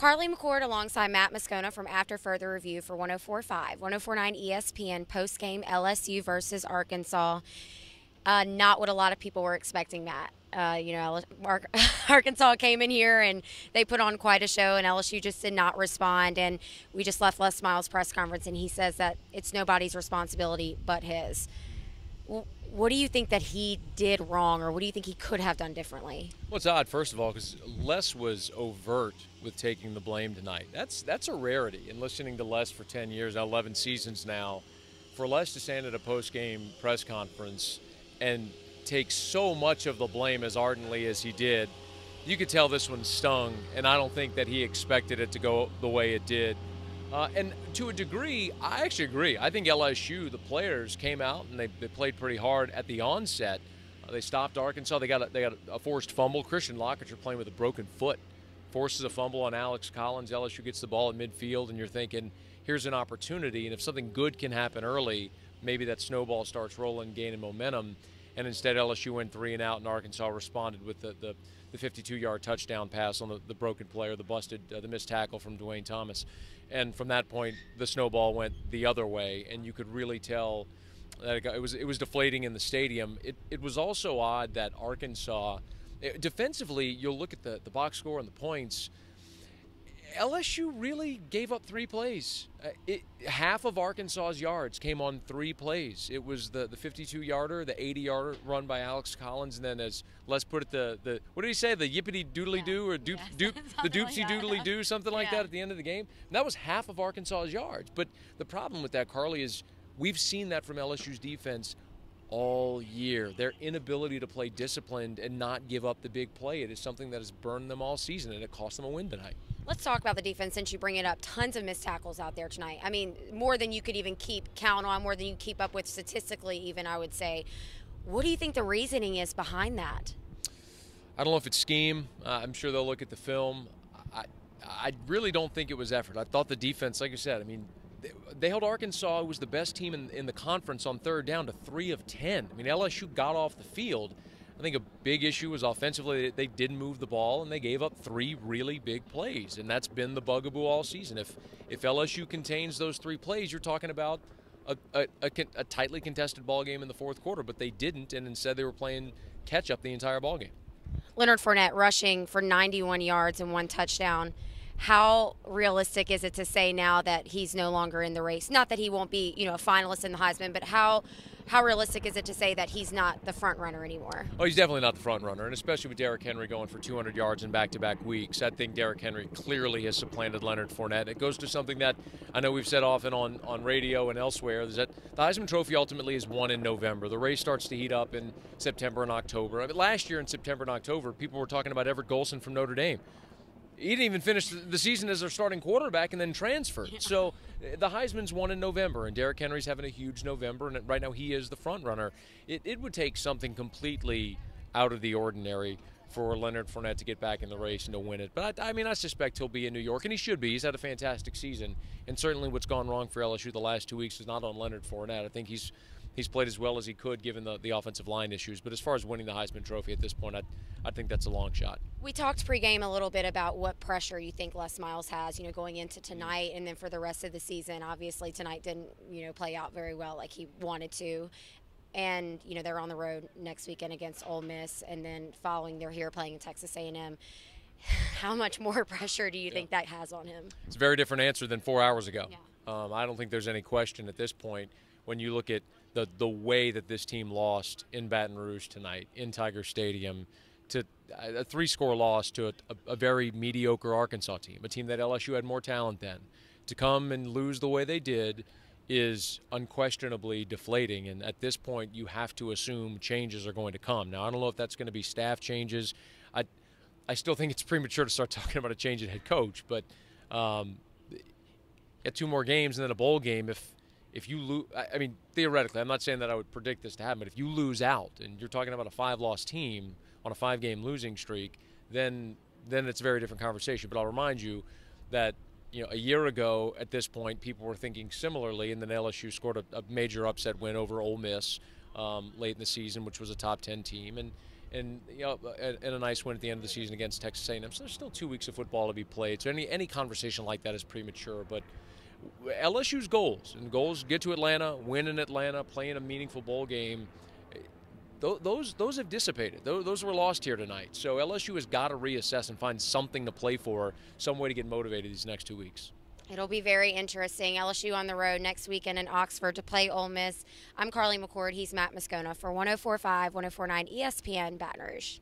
Carly McCord alongside Matt Moscona from After Further Review for 104.5, 104.9 ESPN post-game LSU versus Arkansas. Not what a lot of people were expecting, Matt. Arkansas came in here and they put on quite a show, and LSU just did not respond. And we just left Les Miles' press conference, and he says that it's nobody's responsibility but his. What do you think that he did wrong, or what do you think he could have done differently? Well, it's odd, first of all, because Les was overt with taking the blame tonight. That's a rarity. And listening to Les for 10 years, 11 seasons now, for Les to stand at a post-game press conference and take so much of the blame as ardently as he did, you could tell this one stung, and I don't think that he expected it to go the way it did. And to a degree, I actually agree. I think LSU, the players, came out and they played pretty hard at the onset. They stopped Arkansas. They got a forced fumble. Christian Lockridge playing with a broken foot, forces a fumble on Alex Collins. LSU gets the ball at midfield, and you're thinking, here's an opportunity. And if something good can happen early, maybe that snowball starts rolling, gaining momentum. And instead, LSU went 3 and out, and Arkansas responded with the 52-yard touchdown pass on the broken play, or the missed tackle from Dwayne Thomas. And from that point, the snowball went the other way, and you could really tell that it was deflating in the stadium. It was also odd that Arkansas, defensively, you'll look at the box score and the points, LSU really gave up 3 plays. Half of Arkansas's yards came on 3 plays. It was the 52-yarder, the 80-yarder run by Alex Collins, and then, as Les put it, the what did he say? The yippity doodly doo, or the doopsy doodly doo, something like that at the end of the game. And that was half of Arkansas's yards. But the problem with that, Carly, is we've seen that from LSU's defense all year. Their inability to play disciplined and not give up the big play. It is something that has burned them all season, and it cost them a win tonight. Let's talk about the defense since you bring it up. Tons of missed tackles out there tonight. I mean, more than you could even keep count on, more than you keep up with statistically even, I would say. What do you think the reasoning is behind that? I don't know if it's scheme. I'm sure they'll look at the film. I really don't think it was effort. I thought the defense, like you said, I mean, they held Arkansas, who was the best team in the conference on third down, to 3 of 10. I mean, LSU got off the field. I think a big issue was offensively they didn't move the ball, and they gave up 3 really big plays, and that's been the bugaboo all season. If LSU contains those 3 plays, you're talking about a tightly contested ball game in the fourth quarter, but they didn't, and instead they were playing catch-up the entire ball game. Leonard Fournette rushing for 91 yards and 1 touchdown. How realistic is it to say now that he's no longer in the race? Not that he won't be, a finalist in the Heisman, but how realistic is it to say that he's not the front runner anymore? Oh, he's definitely not the front runner, and especially with Derrick Henry going for 200 yards in back-to-back weeks. I think Derrick Henry clearly has supplanted Leonard Fournette. It goes to something that I know we've said often on radio and elsewhere, is that the Heisman Trophy ultimately is won in November. The race starts to heat up in September and October. I mean, last year in September and October, people were talking about Everett Golson from Notre Dame. He didn't even finish the season as their starting quarterback and then transferred. Yeah. So the Heisman's won in November, and Derrick Henry's having a huge November, and right now he is the front runner. It would take something completely out of the ordinary for Leonard Fournette to get back in the race and to win it. But I suspect he'll be in New York, and he should be. He's had a fantastic season, and certainly what's gone wrong for LSU the last 2 weeks is not on Leonard Fournette. I think he's played as well as he could given the offensive line issues. But as far as winning the Heisman Trophy at this point, I think that's a long shot. We talked pregame a little bit about what pressure you think Les Miles has, going into tonight and then for the rest of the season. Obviously, tonight didn't, play out very well like he wanted to. And, they're on the road next weekend against Ole Miss, and then following they're here playing in Texas A&M. How much more pressure do you think that has on him? It's a very different answer than 4 hours ago. Yeah. I don't think there's any question at this point when you look at the way that this team lost in Baton Rouge tonight, in Tiger Stadium, to a 3-score loss to a very mediocre Arkansas team, a team that LSU had more talent than. To come and lose the way they did is unquestionably deflating, and at this point you have to assume changes are going to come. Now, I don't know if that's going to be staff changes. I still think it's premature to start talking about a change in head coach, but get 2 more games and then a bowl game. If you lose, I mean, theoretically, I'm not saying that I would predict this to happen, but if you lose out and you're talking about a 5-loss team on a 5-game losing streak, then it's a very different conversation. But I'll remind you that a year ago at this point, people were thinking similarly, and then LSU scored a major upset win over Ole Miss late in the season, which was a top 10 team, and and and a nice win at the end of the season against Texas A&M. So there's still 2 weeks of football to be played. So any conversation like that is premature. But LSU's goals get to Atlanta, win in Atlanta, play in a meaningful bowl game. Those have dissipated. Those were lost here tonight. So LSU has got to reassess and find something to play for, some way to get motivated these next 2 weeks. It'll be very interesting. LSU on the road next weekend in Oxford to play Ole Miss. I'm Carly McCord. He's Matt Moscona for 104.5, 104.9 ESPN Baton Rouge.